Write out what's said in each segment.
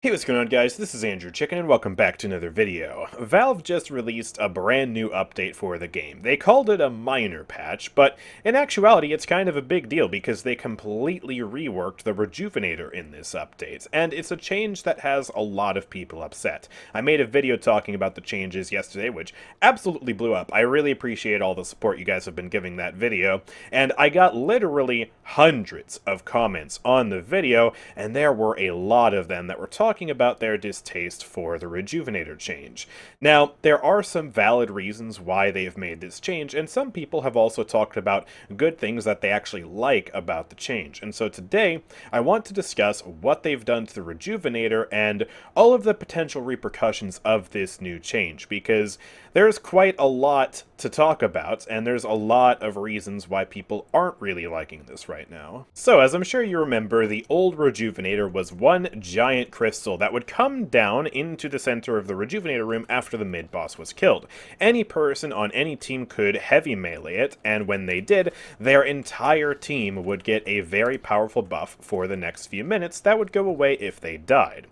Hey, what's going on, guys? This is AndrewChicken, and welcome back to another video. Valve just released a brand new update for the game. They called it a minor patch, but in actuality it's kind of a big deal because they completely reworked the Rejuvenator in this update, and it's a change that has a lot of people upset. I made a video talking about the changes yesterday, which absolutely blew up. I really appreciate all the support you guys have been giving that video, and I got literally hundreds of comments on the video, and there were a lot of them that were talking about their distaste for the Rejuvenator change. Now, there are some valid reasons why they've made this change, and some people have also talked about good things that they actually like about the change. And so today, I want to discuss what they've done to the Rejuvenator and all of the potential repercussions of this new change, because there's quite a lot to talk about, and there's a lot of reasons why people aren't really liking this right now. So, as I'm sure you remember, the old Rejuvenator was one giant crystal that would come down into the center of the Rejuvenator room after the mid-boss was killed. Any person on any team could heavy melee it, and when they did, their entire team would get a very powerful buff for the next few minutes that would go away if they died.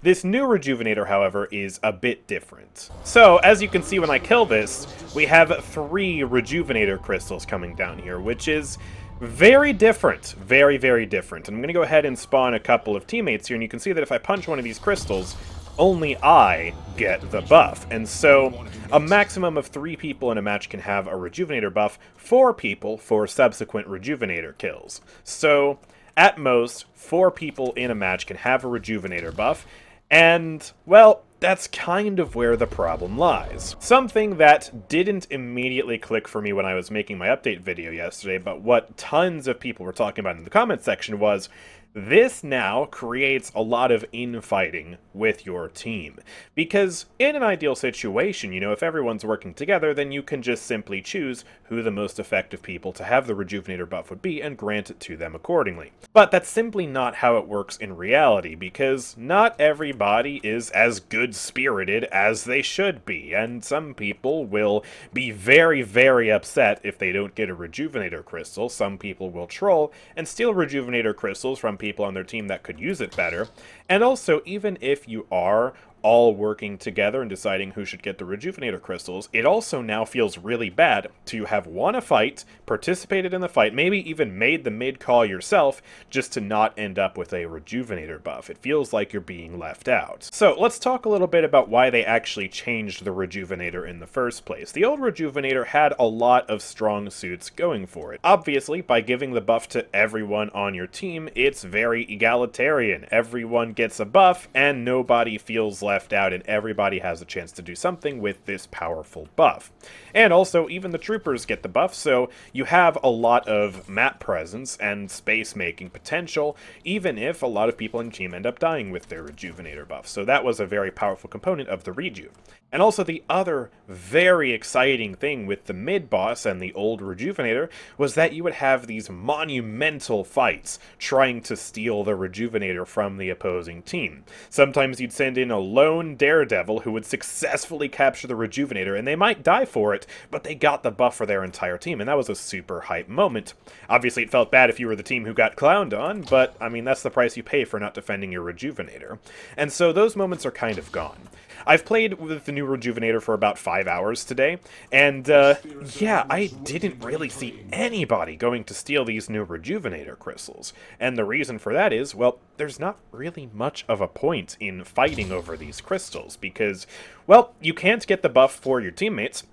This new Rejuvenator, however, is a bit different. So, as you can see when I kill this, we have 3 Rejuvenator crystals coming down here, which is very different. Very, very different. I'm going to go ahead and spawn a couple of teammates here, and you can see that if I punch one of these crystals, only I get the buff. And so, a maximum of 3 people in a match can have a Rejuvenator buff, 4 people for subsequent Rejuvenator kills. So, at most, 4 people in a match can have a Rejuvenator buff, and, well, that's kind of where the problem lies. Something that didn't immediately click for me when I was making my update video yesterday, but what tons of people were talking about in the comment section was, this now creates a lot of infighting with your team. Because in an ideal situation, if everyone's working together, then you can just simply choose who the most effective people to have the Rejuvenator buff would be and grant it to them accordingly. But that's simply not how it works in reality, because not everybody is as good-spirited as they should be, and some people will be very, very upset if they don't get a Rejuvenator crystal. Some people will troll and steal Rejuvenator crystals from people on their team that could use it better. And also, even if you are all working together and deciding who should get the Rejuvenator crystals, it also now feels really bad to have won a fight, participated in the fight, maybe even made the mid-call yourself, just to not end up with a Rejuvenator buff. It feels like you're being left out. So let's talk a little bit about why they actually changed the Rejuvenator in the first place. The old Rejuvenator had a lot of strong suits going for it. Obviously, by giving the buff to everyone on your team, it's very egalitarian. Everyone gets a buff, and nobody feels left out, and everybody has a chance to do something with this powerful buff. And also, even the troopers get the buff, so you have a lot of map presence and space-making potential, even if a lot of people in the team end up dying with their Rejuvenator buff. So that was a very powerful component of the Rejuve. And also the other very exciting thing with the mid-boss and the old Rejuvenator was that you would have these monumental fights trying to steal the Rejuvenator from the opposing team. Sometimes you'd send in a lone daredevil who would successfully capture the Rejuvenator, and they might die for it, but they got the buff for their entire team, and that was a super hype moment. Obviously, it felt bad if you were the team who got clowned on, but, I mean, that's the price you pay for not defending your Rejuvenator. And so those moments are kind of gone. I've played with the new Rejuvenator for about 5 hours today, and yeah, I didn't really see anybody going to steal these new Rejuvenator crystals. And the reason for that is, well, there's not really much of a point in fighting over these crystals, because, well, you can't get the buff for your teammates.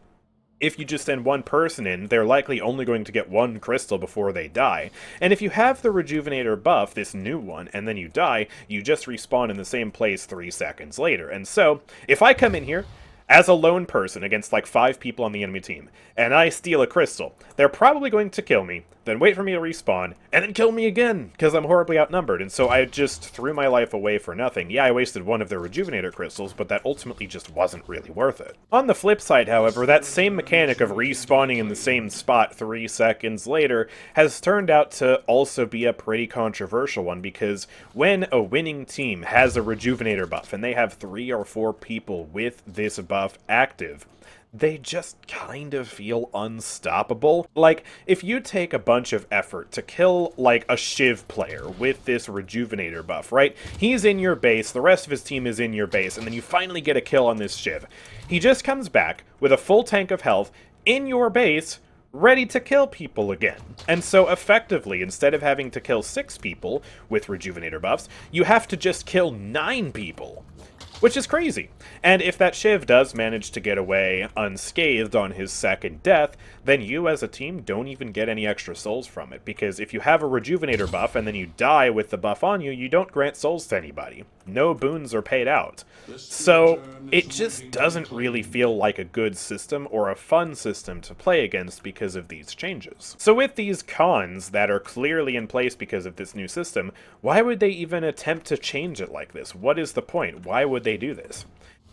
If you just send one person in, they're likely only going to get 1 crystal before they die. And if you have the Rejuvenator buff, this new one, and then you die, you just respawn in the same place 3 seconds later. And so, if I come in here as a lone person against like 5 people on the enemy team, and I steal a crystal, they're probably going to kill me, then wait for me to respawn, and then kill me again, because I'm horribly outnumbered, and so I just threw my life away for nothing. Yeah, I wasted 1 of their Rejuvenator crystals, but that ultimately just wasn't really worth it. On the flip side, however, that same mechanic of respawning in the same spot 3 seconds later has turned out to also be a pretty controversial one, because when a winning team has a Rejuvenator buff, and they have 3 or 4 people with this buff active, they just kind of feel unstoppable. Like, if you take a bunch of effort to kill, like, a Shiv player with this Rejuvenator buff, right? He's in your base, the rest of his team is in your base, and then you finally get a kill on this Shiv. He just comes back with a full tank of health in your base, ready to kill people again. And so effectively, instead of having to kill 6 people with Rejuvenator buffs, you have to just kill 9 people. Which is crazy. And if that Shiv does manage to get away unscathed on his second death, then you as a team don't even get any extra souls from it. Because if you have a Rejuvenator buff and then you die with the buff on you, you don't grant souls to anybody. No boons are paid out. So it just doesn't really feel like a good system or a fun system to play against because of these changes. So with these cons that are clearly in place because of this new system, why would they even attempt to change it like this? What is the point? Why would they do this?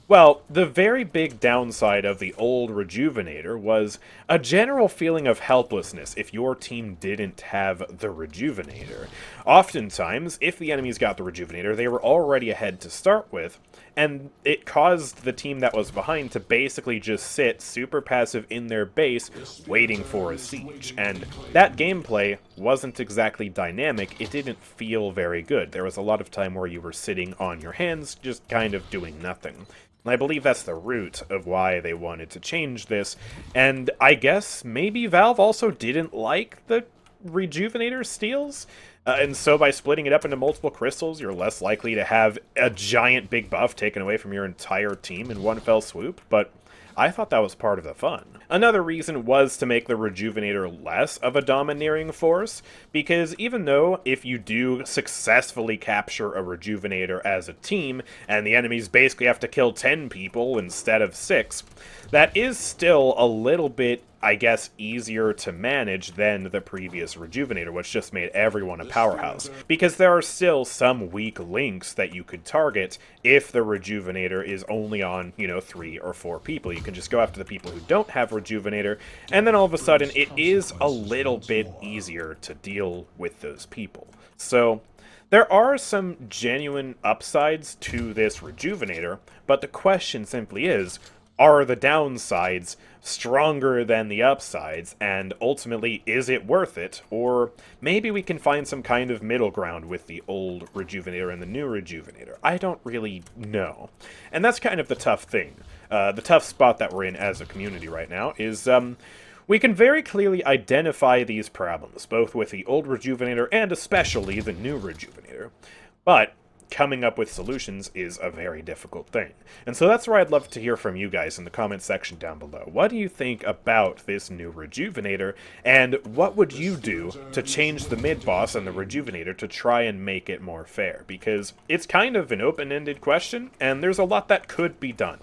Well, the very big downside of the old Rejuvenator was a general feeling of helplessness if your team didn't have the Rejuvenator. Oftentimes, if the enemies got the Rejuvenator, they were already ahead to start with, and it caused the team that was behind to basically just sit super passive in their base, waiting for a siege. And that gameplay wasn't exactly dynamic, it didn't feel very good. There was a lot of time where you were sitting on your hands, just kind of doing nothing. And I believe that's the root of why they wanted to change this, and I guess maybe Valve also didn't like the Rejuvenator steals, and so by splitting it up into multiple crystals, you're less likely to have a giant big buff taken away from your entire team in one fell swoop, but I thought that was part of the fun. Another reason was to make the Rejuvenator less of a domineering force, because even though if you do successfully capture a Rejuvenator as a team, and the enemies basically have to kill 10 people instead of 6, that is still a little bit, I guess, easier to manage than the previous Rejuvenator, which just made everyone a powerhouse. Because there are still some weak links that you could target if the Rejuvenator is only on, 3 or 4 people. You can just go after the people who don't have Rejuvenator, and then all of a sudden it is a little bit easier to deal with those people. So there are some genuine upsides to this Rejuvenator, but the question simply is, are the downsides stronger than the upsides, and ultimately, is it worth it? Or maybe we can find some kind of middle ground with the old Rejuvenator and the new Rejuvenator. I don't really know. And that's kind of the tough thing. The tough spot that we're in as a community right now is, we can very clearly identify these problems, both with the old Rejuvenator and especially the new Rejuvenator. But coming up with solutions is a very difficult thing. And so that's where I'd love to hear from you guys in the comments section down below. What do you think about this new Rejuvenator, and what would you do to change the mid-boss and the Rejuvenator to try and make it more fair? Because it's kind of an open-ended question, and there's a lot that could be done.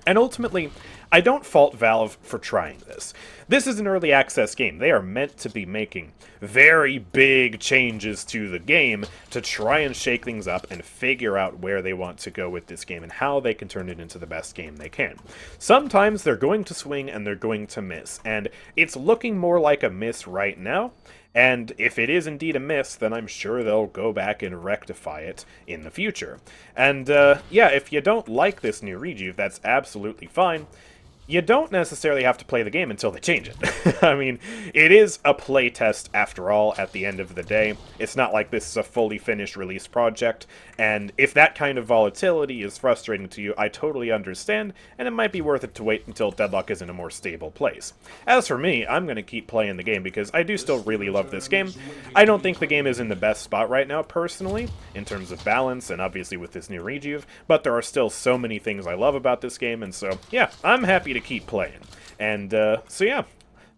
And ultimately, I don't fault Valve for trying this. This is an early access game. They are meant to be making very big changes to the game to try and shake things up and figure out where they want to go with this game and how they can turn it into the best game they can. Sometimes they're going to swing and they're going to miss, and it's looking more like a miss right now. And if it is indeed a miss, then I'm sure they'll go back and rectify it in the future. And yeah, if you don't like this new Rejuve, that's absolutely fine. You don't necessarily have to play the game until they change it. I mean, it is a playtest after all at the end of the day. It's not like this is a fully finished release project, and if that kind of volatility is frustrating to you, I totally understand, and it might be worth it to wait until Deadlock is in a more stable place. As for me, I'm going to keep playing the game because I do still really love this game. I don't think the game is in the best spot right now, personally, in terms of balance, and obviously with this new Rejuve, but there are still so many things I love about this game, and so, yeah, I'm happy to keep playing. And so yeah,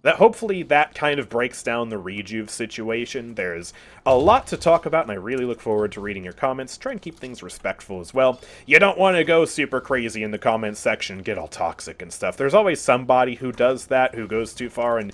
hopefully that kind of breaks down the Rejuve situation. There's a lot to talk about, and I really look forward to reading your comments. Try and keep things respectful as well. You don't want to go super crazy in the comments section, get all toxic and stuff. There's always somebody who does that, who goes too far, and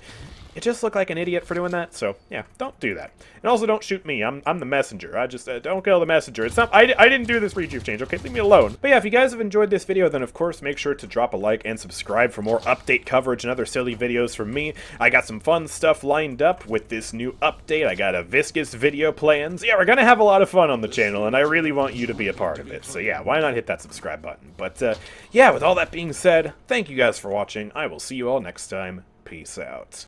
It just looked like an idiot for doing that, so yeah, don't do that. And also don't shoot me, I'm the messenger. I just, don't kill the messenger. It's not, I didn't do this Rejuve change, okay? Leave me alone. But yeah, if you guys have enjoyed this video, then of course make sure to drop a like and subscribe for more update coverage and other silly videos from me. I got some fun stuff lined up with this new update. I got a viscous video plans. Yeah, we're gonna have a lot of fun on the channel, and I really want you to be a part of it. So yeah, why not hit that subscribe button? But yeah, with all that being said, thank you guys for watching. I will see you all next time. Peace out.